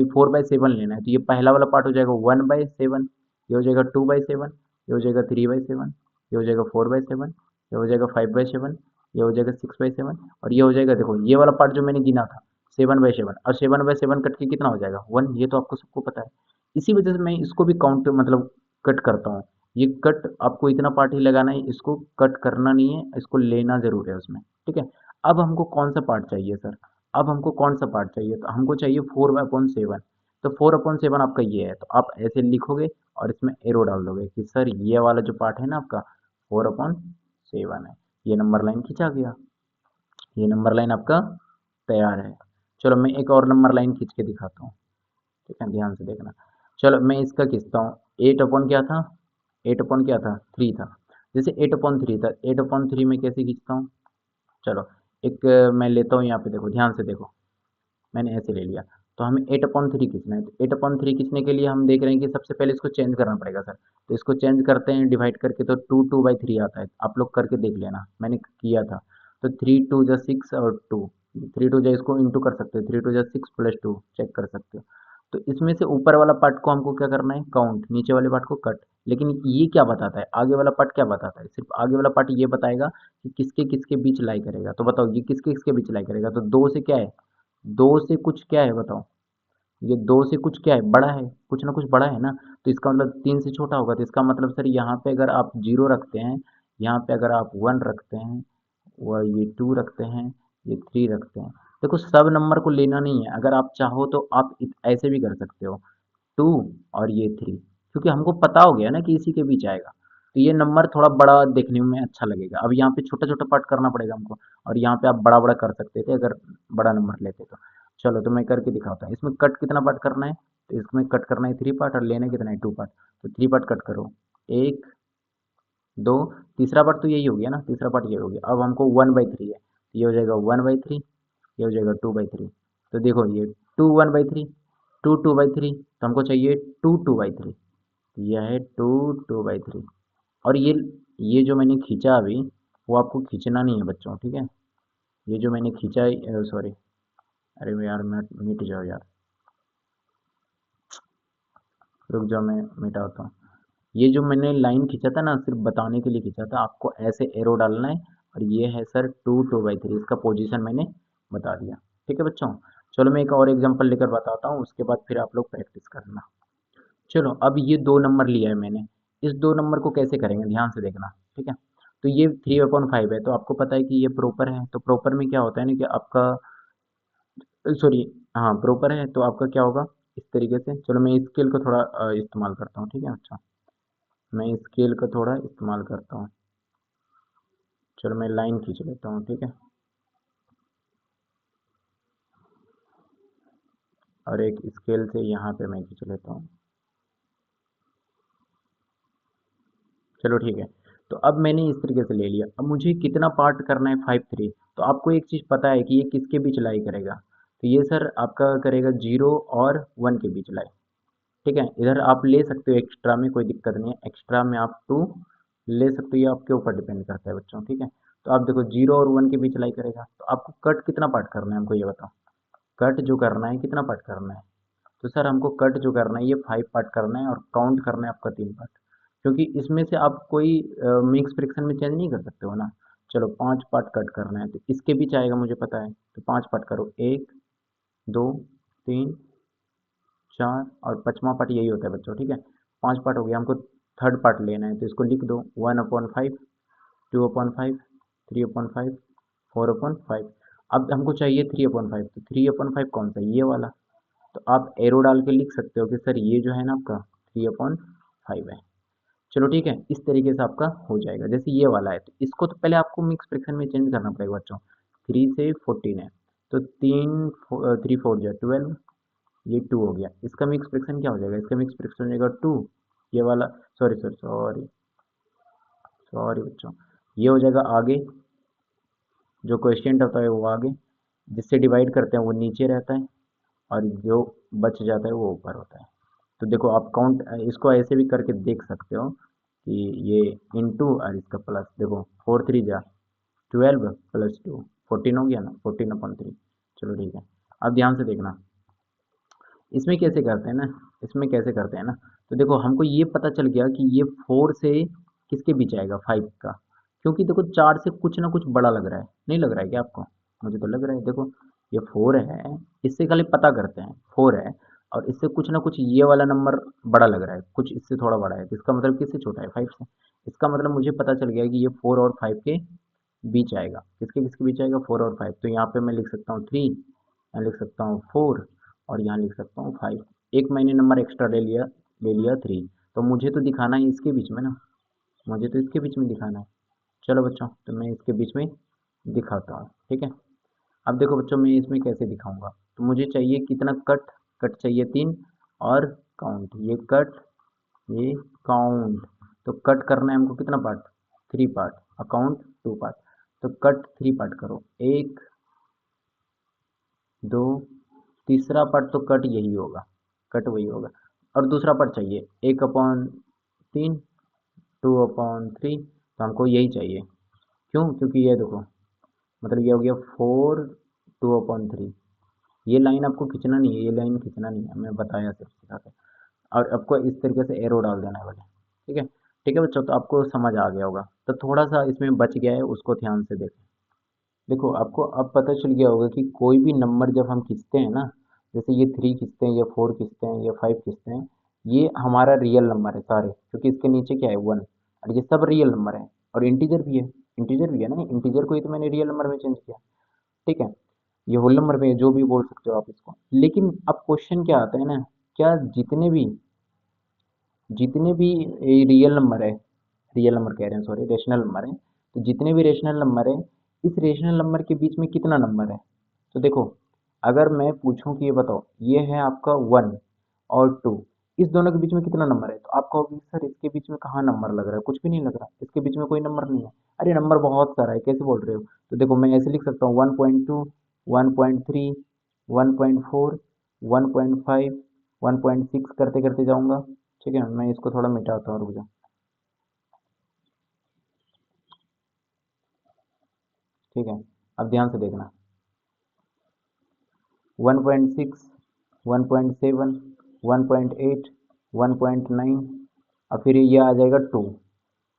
4/7 लेना है, तो ये पहला वाला पार्ट हो जाएगा 1/7, ये हो जाएगा 2/7, ये हो जाएगा 3/7, ये हो जाएगा 4/7, ये हो जाएगा 5/7, ये हो जाएगा 6/7, और ये हो जाएगा, देखो ये वाला पार्ट जो मैंने गिना था 7/7, और 7/7 कट के कितना हो जाएगा? 1। ये तो आपको सबको पता है। इसी वजह से मैं इसको भी काउंट मतलब कट करता हूँ। ये कट आपको इतना पार्ट ही लगाना है, इसको कट करना नहीं है, इसको लेना जरूर है उसमें। ठीक है, अब हमको कौन सा पार्ट चाहिए सर? अब हमको कौन सा पार्ट चाहिए? तो हमको चाहिए 4/7। तो 4/7 आपका ये है, तो आप ऐसे लिखोगे और इसमें एरो डाल दोगे कि सर ये वाला जो पार्ट है ना आपका 4/7 है। ये नंबर लाइन खींचा गया, ये नंबर लाइन आपका तैयार है। चलो मैं एक और नंबर लाइन खींच के दिखाता हूँ। ठीक है, ध्यान से देखना। चलो मैं इसका खींचता हूँ। 8 अपॉन क्या था? 8 अपॉन क्या था? 3 था। जैसे 8/3 था, 8/3 में कैसे खींचता हूँ? चलो एक मैं लेता हूँ, यहाँ पे देखो, ध्यान से देखो, मैंने ऐसे ले लिया। तो हमें 8/3 खींचना है, तो 8/3 खींचने के लिए हम देख रहे हैं कि सबसे पहले इसको चेंज करना पड़ेगा सर। तो इसको चेंज करते हैं डिवाइड करके, तो 2/3 आता है। आप लोग करके देख लेना, मैंने किया था। तो 3 2 6 और 2, 3 2 इसको इंटू कर सकते हो, 3 2 6 + 2 चेक कर सकते हो। तो इसमें से ऊपर वाला पार्ट को हमको क्या करना है? काउंट। नीचे वाले पार्ट को कट। लेकिन ये क्या बताता है? आगे वाला पार्ट क्या बताता है? सिर्फ आगे वाला पार्ट ये बताएगा कि किसके किसके बीच लाई करेगा। तो बताओ ये किसके किसके बीच लाई करेगा? तो दो से क्या है? दो से कुछ क्या है बताओ? ये दो से कुछ क्या है? बड़ा है, कुछ ना कुछ बड़ा है ना। तो इसका मतलब 3 से छोटा होगा, तो इसका मतलब सर यहाँ पे अगर आप जीरो रखते हैं, यहाँ पे अगर आप 1 रखते हैं, और ये 2 रखते हैं, ये 3 रखते हैं। देखो सब नंबर को लेना नहीं है, अगर आप चाहो तो आप ऐसे भी कर सकते हो, 2 और ये 3, क्योंकि हमको पता हो गया ना कि इसी के बीच आएगा। तो ये नंबर थोड़ा बड़ा देखने में अच्छा लगेगा। अब यहाँ पे छोटा छोटा पार्ट करना पड़ेगा हमको, और यहाँ पे आप बड़ा बड़ा कर सकते थे अगर बड़ा नंबर लेते तो। चलो तो मैं करके दिखाता हूँ। इसमें कट कितना पार्ट करना है? तो इसमें कट करना है 3 पार्ट, और लेना कितना है? 2 पार्ट। तो 3 पार्ट कट करो, 1 2, तीसरा पार्ट तो यही हो गया ना, तीसरा पार्ट ये हो गया। अब हमको 1/3 है, ये हो जाएगा 1/3, ये हो जाएगा 2/3। तो देखो ये 2 1/3, 2 2/3, तो हमको चाहिए 2 2/3। यह है 2 2/3। और ये जो मैंने खींचा अभी, वो आपको खींचना नहीं है बच्चों, ठीक है? ये जो मैंने खींचा है, सॉरी, अरे यार मिट जाओ यार, रुक जाओ, मैं मिटाता हूँ। ये जो मैंने लाइन खींचा था ना, सिर्फ बताने के लिए खींचा था, आपको ऐसे एरो डालना है। और ये है सर 2 2/3, इसका पोजीशन मैंने बता दिया। ठीक है बच्चों, चलो मैं एक और एग्जांपल लेकर बताता हूँ, उसके बाद फिर आप लोग प्रैक्टिस करना। चलो अब ये दो नंबर लिया है मैंने, इस दो नंबर को कैसे करेंगे ध्यान से देखना। ठीक है, तो ये 3/5 है, तो आपको पता है कि ये प्रॉपर है। तो प्रॉपर में क्या होता है ना कि आपका, सॉरी, हाँ प्रॉपर है, तो आपका क्या होगा इस तरीके से। चलो मैं स्केल को थोड़ा इस्तेमाल करता हूँ, ठीक है। अच्छा, मैं स्केल का थोड़ा इस्तेमाल करता हूँ। चलो मैं लाइन खींच लेता हूँ, ठीक है, और एक स्केल से यहाँ पे मैं खींच लेता हूँ। चलो ठीक है, तो अब मैंने इस तरीके से ले लिया। अब मुझे कितना पार्ट करना है? 5 3। तो आपको एक चीज़ पता है कि ये किसके बीच लाई करेगा? तो ये सर आपका करेगा 0 और 1 के बीच लाए। ठीक है, इधर आप ले सकते हो एक्स्ट्रा में, कोई दिक्कत नहीं है, एक्स्ट्रा में आप 2 ले सकते हो, ये आपके ऊपर डिपेंड करता है बच्चों। ठीक है, तो आप देखो 0 और 1 के बीच लाई करेगा, तो आपको कट कितना पार्ट करना है हमको ये बताओ। कट जो करना है कितना पार्ट करना है, तो सर हमको कट जो करना है ये 5 पार्ट करना है और काउंट करना है आपका 3 पार्ट, क्योंकि इसमें से आप कोई मिक्स फ्रैक्शन में चेंज नहीं कर सकते हो ना। चलो 5 पार्ट कट करना है, तो इसके बीच आएगा मुझे पता है, तो 5 पार्ट करो, 1 2 3 4 और 5वां पार्ट यही होता है बच्चों। ठीक है, 5 पार्ट हो गया, हमको थर्ड पार्ट लेना है, तो इसको लिख दो 1/5, 2/5, 3/5, 4/5। अब हमको चाहिए 3/5, तो 3/5 कौन सा है? ये वाला। तो आप एरो डाल के लिख सकते हो कि सर ये जो है ना आपका 3/5 है। चलो ठीक है, इस तरीके से आपका हो जाएगा। जैसे ये वाला है, तो इसको तो पहले आपको मिक्स फ्रैक्शन में चेंज करना पड़ेगा बच्चों। 3 से 14 है, तो 3 4 जो 12, ये 2 हो गया। इसका मिक्स फ्रैक्शन क्या हो जाएगा? इसका मिक्स फ्रैक्शन हो जाएगा 2। ये वाला, सॉरी सॉरी सॉरी सॉरी बच्चों, ये हो जाएगा आगे, जो कोएफिशिएंट होता है वो आगे, जिससे डिवाइड करते हैं वो नीचे रहता है, और जो बच जाता है वो ऊपर होता है। तो देखो आप काउंट इसको ऐसे भी करके देख सकते हो कि ये इंटू और इसका प्लस, देखो 4 3 जा 12 प्लस 2 14 हो गया ना, 14/3। चलो ठीक है, अब ध्यान से देखना, इसमें कैसे करते हैं ना, इसमें कैसे करते हैं ना, तो देखो हमको ये पता चल गया कि ये 4 से किसके बीच आएगा, 5 का, क्योंकि देखो 4 से कुछ ना कुछ बड़ा लग रहा है, नहीं लग रहा है क्या आपको? मुझे तो लग रहा है, देखो ये 4 है, इससे खाली पता करते हैं 4 है, और इससे कुछ ना कुछ ये वाला नंबर बड़ा लग रहा है, कुछ इससे थोड़ा बड़ा है, तो इसका मतलब किससे छोटा है? 5 से। इसका मतलब मुझे पता चल गया कि ये 4 और 5 के बीच आएगा। किसके किसके बीच आएगा? 4 और 5। तो यहाँ पे मैं लिख सकता हूँ 3, यहाँ लिख सकता हूँ 4, और यहाँ लिख सकता हूँ 5। एक मैंने नंबर एक्स्ट्रा ले लिया 3, तो मुझे तो दिखाना है इसके बीच में ना, मुझे तो इसके बीच में दिखाना है। चलो बच्चों, तो मैं इसके बीच में दिखाता हूँ। ठीक है, अब देखो बच्चों मैं इसमें कैसे दिखाऊंगा, तो मुझे चाहिए कितना कट, कट चाहिए 3, और काउंट, ये कट ये काउंट, तो कट करना है हमको कितना पार्ट? 3 part, account 2 part. तो कट 3 पार्ट करो, 1 2, तीसरा पार्ट तो कट यही होगा, कट वही होगा, और दूसरा पार्ट चाहिए 1/3, 2/3, तो हमको यही चाहिए। क्यों? क्योंकि ये देखो, मतलब ये हो गया 4 2/3। ये लाइन आपको खींचना नहीं है, ये लाइन खींचना नहीं है, मैं बताया सिर्फ सिखा के, और आपको इस तरीके से एरो डाल देना है वाले। ठीक है, ठीक है बच्चों, तो आपको समझ आ गया होगा। तो थोड़ा सा इसमें बच गया है, उसको ध्यान से देखें। देखो आपको अब पता चल गया होगा कि कोई भी नंबर जब हम खींचते हैं ना, जैसे ये 3 खींचते हैं, ये 4 खींचते हैं, ये 5 खींचते हैं, ये हमारा रियल नंबर है सारे, क्योंकि इसके नीचे क्या है 1, और ये सब रियल नंबर है, और इंटीजर भी है, इंटीजर भी है ना, इंटीजर को ही तो मैंने रियल नंबर में चेंज किया। ठीक है, ये होल नंबर में है, जो भी बोल सकते हो आप इसको। लेकिन अब क्वेश्चन क्या आता है ना, क्या जितने भी रियल नंबर है, रियल नंबर कह रहे हैं सॉरी, रेशनल नंबर है, तो जितने भी रेशनल नंबर है, इस रेशनल नंबर के बीच में कितना नंबर है? तो देखो, अगर मैं पूछूं कि ये बताओ, ये है आपका 1 और 2, इस दोनों के बीच में कितना नंबर है? तो आप कहोगे सर इसके बीच में कहाँ नंबर लग रहा है, कुछ भी नहीं लग रहा, इसके बीच में कोई नंबर नहीं है। अरे नंबर बहुत सारा है, कैसे बोल रहे हो? तो देखो मैं ऐसे लिख सकता हूँ 1.2, 1.3, 1.4, 1.5, 1.6 करते करते जाऊंगा। ठीक है, मैं इसको थोड़ा मिटाता हूँ, रुक जाओ। ठीक है, अब ध्यान से देखना, 1.6, 1.7, 1.8, 1.9, और फिर ये आ जाएगा 2,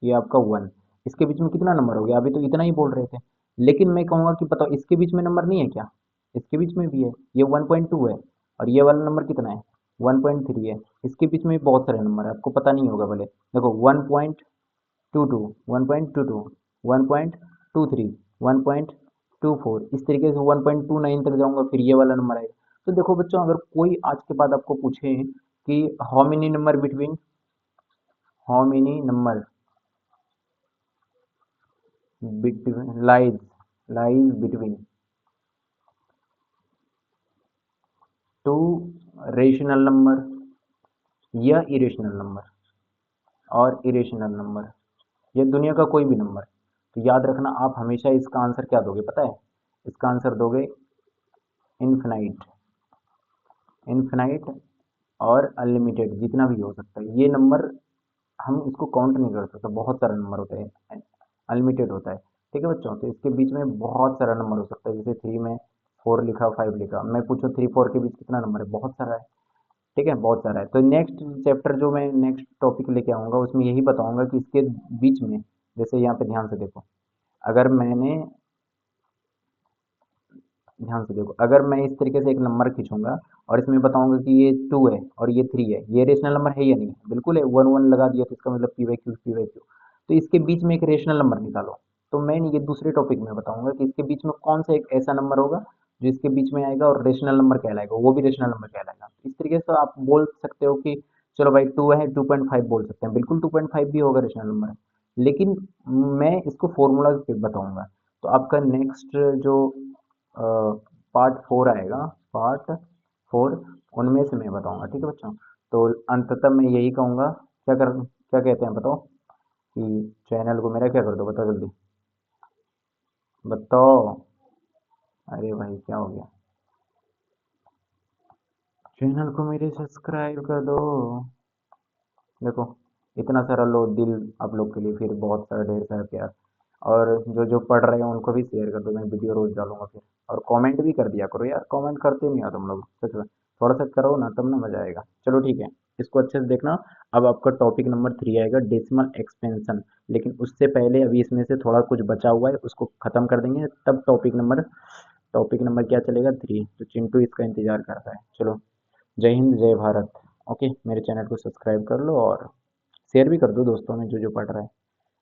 ये आपका 1। इसके बीच में कितना नंबर हो गया? अभी तो इतना ही बोल रहे थे, लेकिन मैं कहूँगा कि बताओ इसके बीच में नंबर नहीं है क्या? इसके बीच में भी है, ये 1.2 है, और ये वाला नंबर कितना है? 1.3 है। इसके बीच में भी बहुत सारे नंबर है, आपको पता नहीं होगा भले। देखो 1.22, 1.22, 1.23, 1.24, इस तरीके से 1.29 तक जाऊंगा, फिर ये वाला नंबर आएगा। तो देखो बच्चों, अगर कोई आज के बाद आपको पूछे कि how many number between, how many number between lies between two rational number या इरेशनल नंबर, और इरेशनल नंबर, ये दुनिया का कोई भी नंबर, तो याद रखना आप हमेशा इसका आंसर क्या दोगे पता है? इसका आंसर दोगे इन्फिनाइट, इन्फिनाइट और अनलिमिटेड, जितना भी हो सकता है ये नंबर हम इसको काउंट नहीं कर सकते, बहुत सारा नंबर होता है, अनलिमिटेड होता है। ठीक है बच्चों, तो इसके बीच में बहुत सारा नंबर हो सकता है, जैसे थ्री में फोर लिखा, फाइव लिखा, मैं पूछो थ्री फोर के बीच कितना नंबर है, बहुत सारा है। ठीक है, बहुत सारा है। तो नेक्स्ट चैप्टर जो मैं नेक्स्ट टॉपिक लेके आऊँगा उसमें यही बताऊँगा कि इसके बीच में, जैसे यहाँ पे ध्यान से देखो, अगर मैंने, ध्यान से देखो, अगर मैं इस तरीके से एक नंबर खींचूंगा और इसमें बताऊंगा कि ये टू है और ये थ्री है, ये रेशनल नंबर है या नहीं? बिल्कुल है, वन वन लगा दिया तो इसका मतलब पी वाई क्यू। तो इसके बीच में एक रेशनल नंबर निकालो। तो मैं ये दूसरे टॉपिक में बताऊंगा कि इसके बीच में कौन सा एक ऐसा नंबर होगा जो इसके बीच में आएगा और रेशनल नंबर कहलाएगा, वो भी रेशनल नंबर कहलाएगा। इस तरीके से आप बोल सकते हो कि चलो भाई टू है, 2.5 बोल सकते हैं, बिल्कुल 2.5 भी होगा रेशनल नंबर। लेकिन मैं इसको फॉर्मूला बताऊंगा। तो आपका नेक्स्ट जो पार्ट फोर आएगा, पार्ट फोर, उनमें से मैं बताऊंगा। ठीक है बच्चों, तो अंततः मैं यही कहूँगा, क्या कहते हैं बताओ, कि चैनल को मेरा क्या कर दो, बताओ जल्दी बताओ। अरे भाई क्या हो गया, चैनल को मेरे सब्सक्राइब कर दो। देखो, इतना सारा लो दिल आप लोग के लिए, फिर बहुत सारा ढेर सारा प्यार, और जो जो पढ़ रहे हैं उनको भी शेयर कर दो, मैं वीडियो रोज डालूंगा फिर। और कमेंट भी कर दिया करो यार, कमेंट करते नहीं हो तुम लोग, सच में थोड़ा सा करो ना, तब ना मजा आएगा। चलो ठीक है, इसको अच्छे से देखना। अब आपका टॉपिक नंबर थ्री आएगा, डेसिमल एक्सपेंशन। लेकिन उससे पहले अभी इसमें से थोड़ा कुछ बचा हुआ है, उसको खत्म कर देंगे, तब टॉपिक नंबर क्या चलेगा, थ्री। तो चिंटू इसका इंतजार कर रहा है। चलो, जय हिंद जय भारत। ओके, मेरे चैनल को सब्सक्राइब कर लो और शेयर भी कर दो दोस्तों में, जो जो पढ़ रहा है।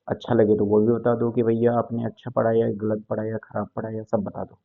अच्छा लगे तो वो भी बता दो कि भैया आपने अच्छा पढ़ा या गलत पढ़ा या खराब पढ़ा, या सब बता दो।